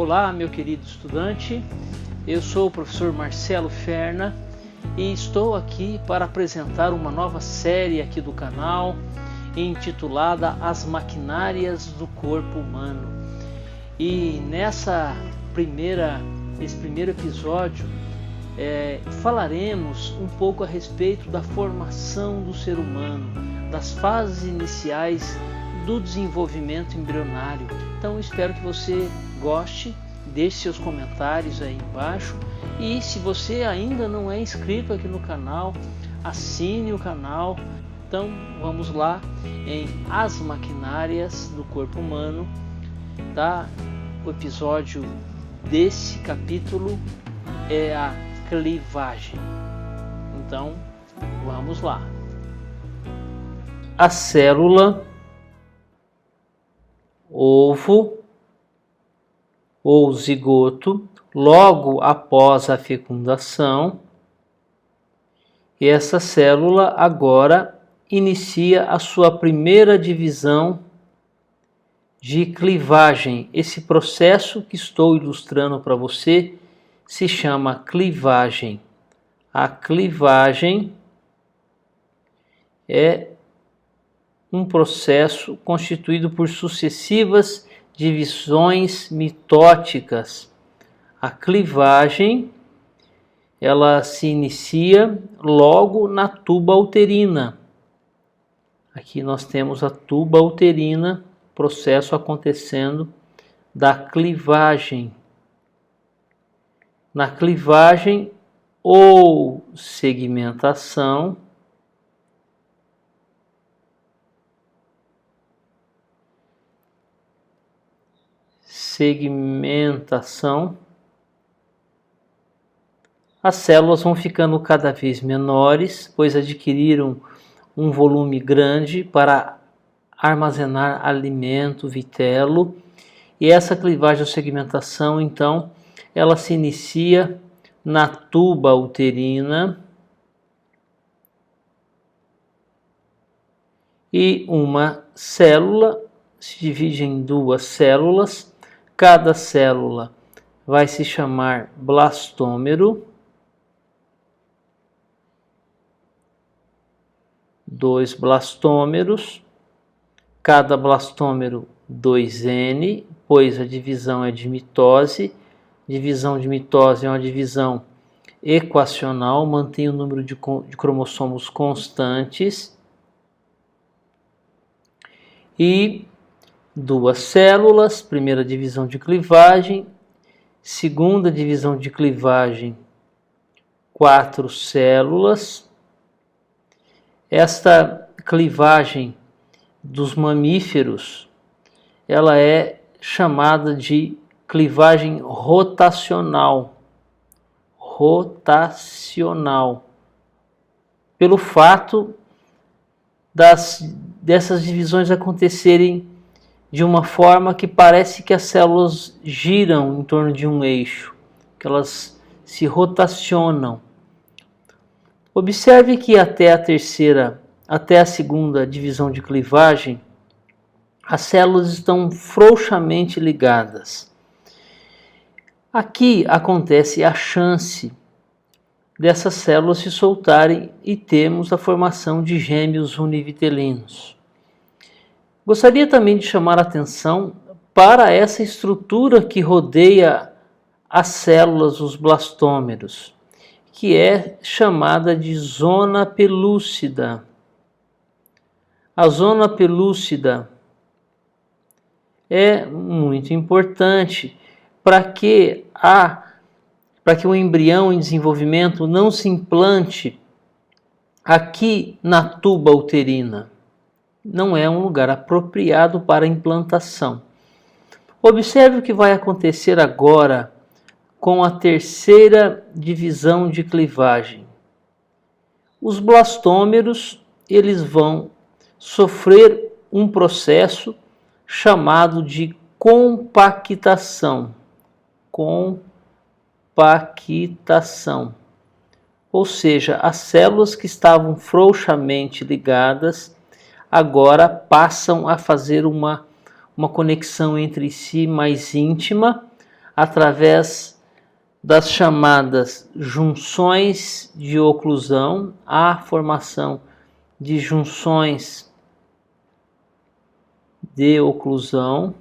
Olá, meu querido estudante, eu sou o professor Marcelo Ferna e estou aqui para apresentar uma nova série aqui do canal intitulada As Maquinárias do Corpo Humano. E nesse primeiro episódio falaremos um pouco a respeito da formação do ser humano, das fases iniciais do desenvolvimento embrionário. Então espero que você goste, deixe seus comentários aí embaixo e se você ainda não é inscrito aqui no canal, assine o canal. Então vamos lá em As Maquinárias do Corpo Humano, tá? O episódio desse capítulo é a clivagem. Então vamos lá. A célula, ovo ou zigoto, logo após a fecundação, e essa célula agora inicia a sua primeira divisão de clivagem. Esse processo que estou ilustrando para você se chama clivagem. A clivagem é um processo constituído por sucessivas divisões mitóticas. A clivagem, ela se inicia logo na tuba uterina. Aqui nós temos a tuba uterina, processo acontecendo da clivagem. Na clivagem ou segmentação, as células vão ficando cada vez menores, pois adquiriram um volume grande para armazenar alimento, vitelo, e essa clivagem ou segmentação, então, ela se inicia na tuba uterina e uma célula se divide em duas células. Cada célula vai se chamar blastômero, 2 blastômeros, cada blastômero 2N, pois a divisão é de mitose. Divisão de mitose é uma divisão equacional, mantém o número de cromossomos constantes. E duas células, primeira divisão de clivagem, segunda divisão de clivagem, 4 células. Esta clivagem dos mamíferos, ela é chamada de clivagem rotacional. Pelo fato dessas divisões acontecerem de uma forma que parece que as células giram em torno de um eixo, que elas se rotacionam. Observe que até a segunda divisão de clivagem, as células estão frouxamente ligadas. Aqui acontece a chance dessas células se soltarem e temos a formação de gêmeos univitelinos. Gostaria também de chamar a atenção para essa estrutura que rodeia as células, os blastômeros, que é chamada de zona pelúcida. A zona pelúcida é muito importante para que o embrião em desenvolvimento não se implante aqui na tuba uterina. Não é um lugar apropriado para implantação. Observe o que vai acontecer agora com a terceira divisão de clivagem. Os blastômeros, eles vão sofrer um processo chamado de compactação. Ou seja, as células que estavam frouxamente ligadas agora passam a fazer uma conexão entre si mais íntima, através das chamadas junções de oclusão, a formação de junções de oclusão,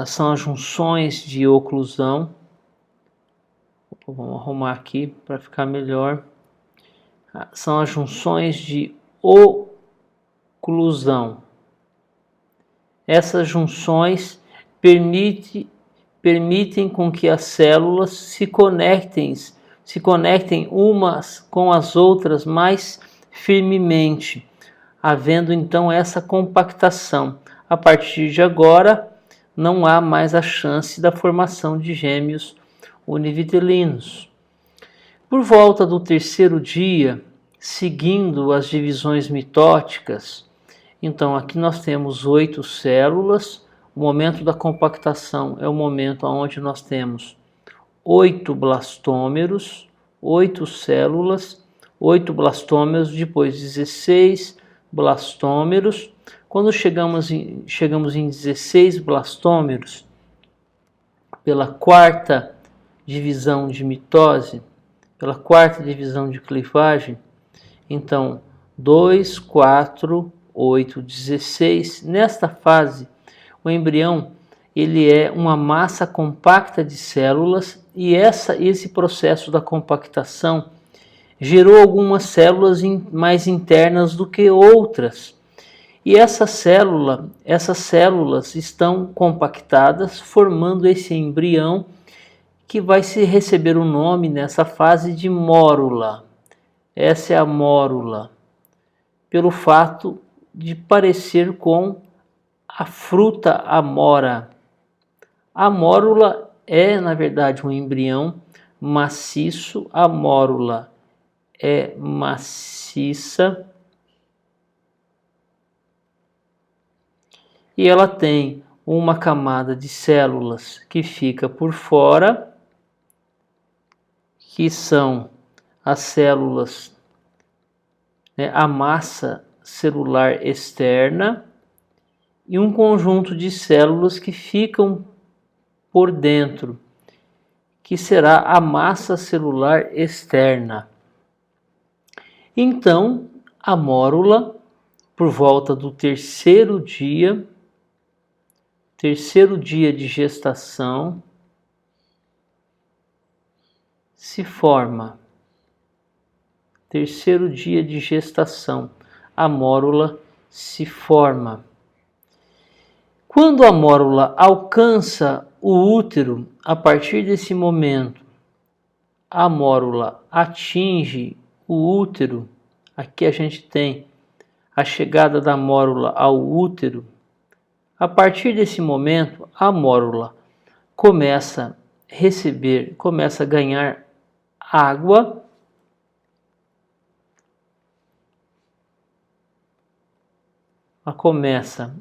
são as junções de oclusão. Vamos arrumar aqui para ficar melhor. São as junções de oclusão. Essas junções permitem com que as células se conectem umas com as outras mais firmemente, havendo então essa compactação. A partir de agora, não há mais a chance da formação de gêmeos univitelinos. Por volta do terceiro dia, seguindo as divisões mitóticas, então aqui nós temos 8 células. O momento da compactação é o momento onde nós temos 8 blastômeros, 8 células, 8 blastômeros, depois 16 blastômeros. Quando chegamos em 16 blastômeros, pela quarta divisão de mitose, pela quarta divisão de clivagem, então 2, 4, 8, 16. Nesta fase, o embrião ele é uma massa compacta de células e esse processo da compactação gerou algumas células mais internas do que outras. E essas células estão compactadas, formando esse embrião que vai receber o nome nessa fase de mórula. Essa é a mórula, pelo fato de parecer com a fruta amora. A mórula é, na verdade, um embrião maciço. A mórula é maciça e ela tem uma camada de células que fica por fora, que são as células, a massa celular externa, e um conjunto de células que ficam por dentro, que será a massa celular externa. Então, a mórula, por volta do terceiro dia de gestação, se forma. Terceiro dia de gestação, a mórula se forma. Quando a mórula alcança o útero, a partir desse momento, a mórula atinge o útero. Aqui a gente tem a chegada da mórula ao útero. A partir desse momento, a mórula começa a ganhar água. Ela começa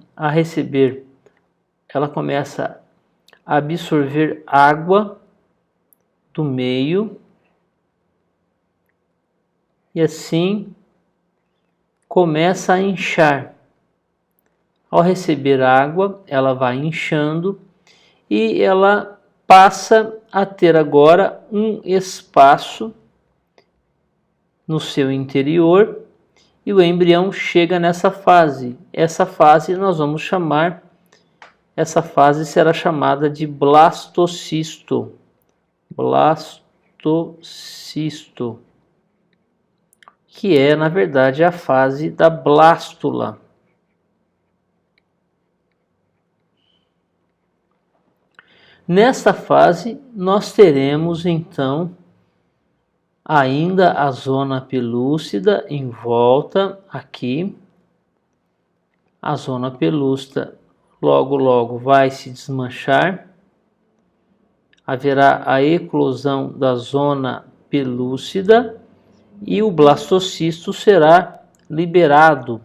a absorver água do meio e assim começa a inchar. Ao receber água, ela vai inchando e ela passa a ter agora um espaço no seu interior e o embrião chega nessa fase. Essa fase será chamada de blastocisto. Blastocisto, que é, na verdade, a fase da blástula. Nesta fase, nós teremos, então, ainda a zona pelúcida em volta aqui. A zona pelúcida logo vai se desmanchar. Haverá a eclosão da zona pelúcida e o blastocisto será liberado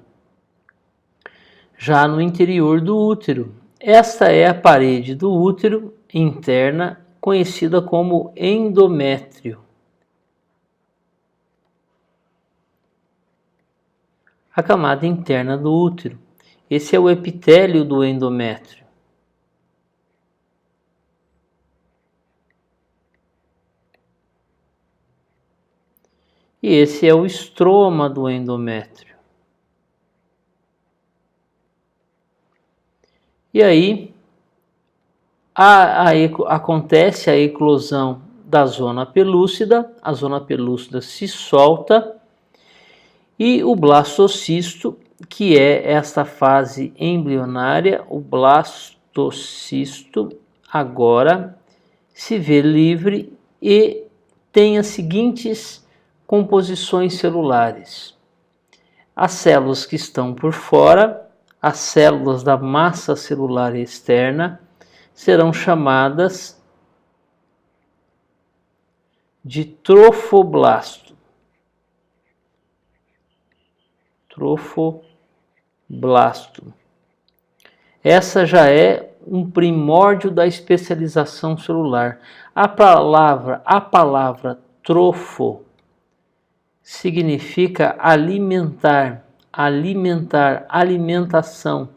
já no interior do útero. Esta é a parede do útero interna, conhecida como endométrio. A camada interna do útero. Esse é o epitélio do endométrio. E esse é o estroma do endométrio. E aí acontece a eclosão da zona pelúcida, a zona pelúcida se solta e o blastocisto, que é esta fase embrionária, o blastocisto agora se vê livre e tem as seguintes composições celulares. As células que estão por fora, as células da massa celular externa, serão chamadas de trofoblasto. Trofoblasto. Essa já é um primórdio da especialização celular. A palavra trofo significa alimentar, alimentação.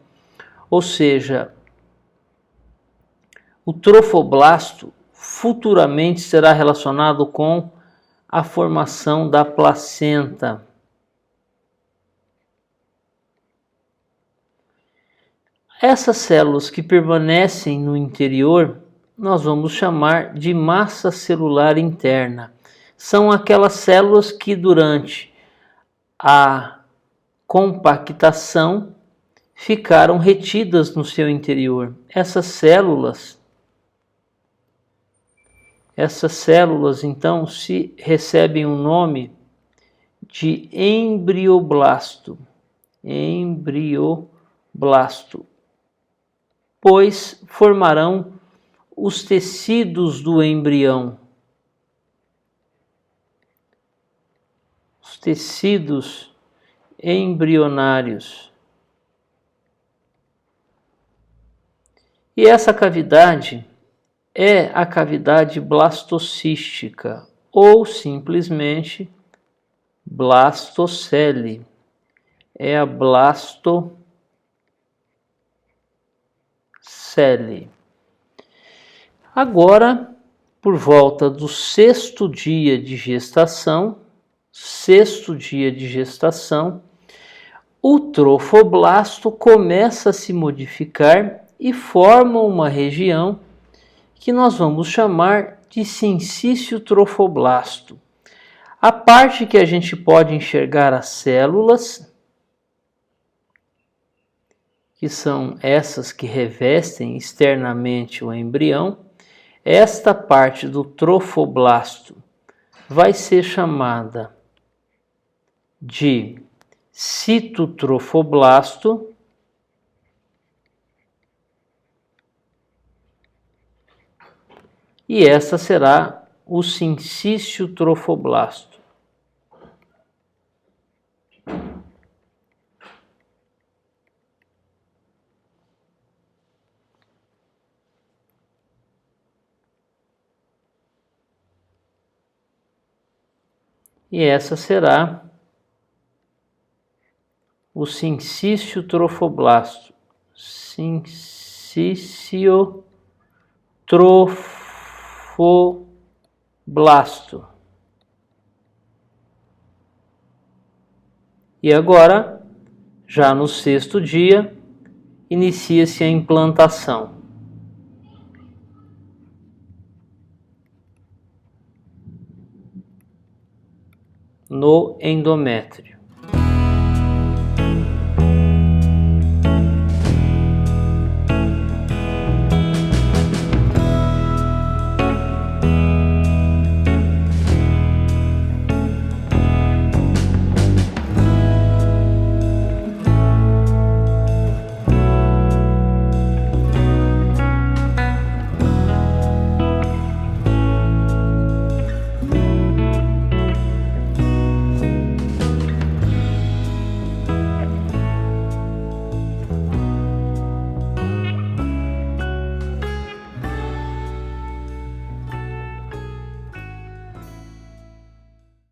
Ou seja, o trofoblasto futuramente será relacionado com a formação da placenta. Essas células que permanecem no interior, nós vamos chamar de massa celular interna. São aquelas células que durante a compactação ficaram retidas no seu interior. Essas células então se recebem o nome de embrioblasto. Embrioblasto. Pois formarão os tecidos do embrião. Os tecidos embrionários. E essa cavidade é a cavidade blastocística ou simplesmente blastocele. É a blastocele. Agora, por volta do sexto dia de gestação, o trofoblasto começa a se modificar e forma uma região que nós vamos chamar de sincício trofoblasto. A parte que a gente pode enxergar as células, que são essas que revestem externamente o embrião, esta parte do trofoblasto vai ser chamada de citotrofoblasto e essa será o sincício trofoblasto. E essa será o sincício trofoblasto. Sincício trofoblasto. E agora, já no sexto dia, inicia-se a implantação. No endométrio.